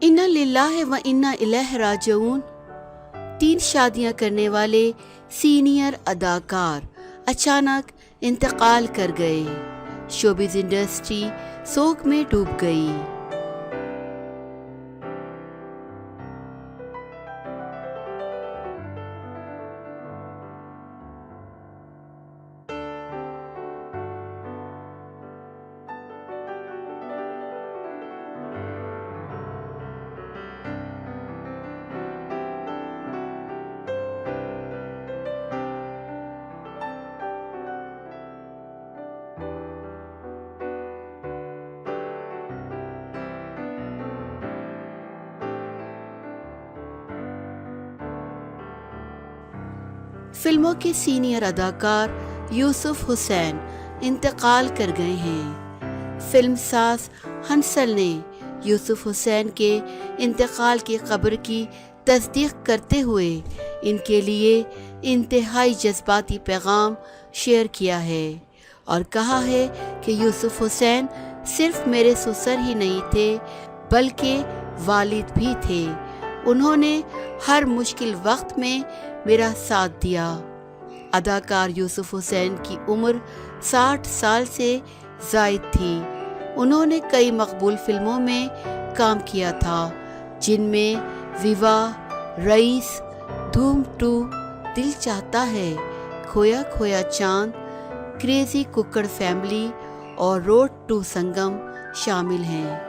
इन्ना लिल्लाहि व इन्ना इलैहि राजिऊन। 3 शादियां करने वाले सीनियर अदाकार अचानक इंतकाल कर गए। शोबिज इंडस्ट्री शोक में डूब गई। फिल्मों के सीनियर अदाकार यूसुफ हुसैन इंतकाल कर गए हैं। फिल्मसाज हंसल ने यूसुफ हुसैन के इंतकाल की खबर की तस्दीक करते हुए इनके लिए इंतहाई जज्बाती पैगाम शेयर किया है और कहा है कि यूसुफ हुसैन सिर्फ मेरे ससुर ही नहीं थे बल्कि वालिद भी थे। उन्होंने हर मुश्किल वक्त में मेरा साथ दिया। अदाकार यूसुफ हुसैन की उम्र 60 साल से ज़ायद थी। उन्होंने कई मकबूल फिल्मों में काम किया था, जिनमें विवाह, रईस, धूम 2, दिल चाहता है, खोया खोया चांद, क्रेजी कुकर फैमिली और रोड टू संगम शामिल हैं।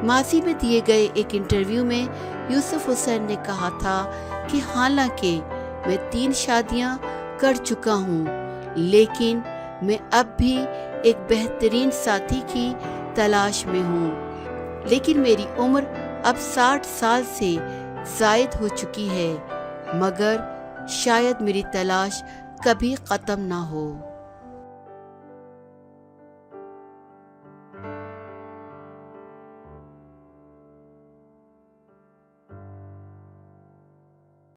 माजी में दिए गए एक इंटरव्यू में यूसुफ हुसैन ने कहा था कि हालांकि मैं 3 शादियां कर चुका हूं, लेकिन मैं अब भी एक बेहतरीन साथी की तलाश में हूं। लेकिन मेरी उम्र अब 60 साल से ज़ायद हो चुकी है, मगर शायद मेरी तलाश कभी ख़त्म ना हो।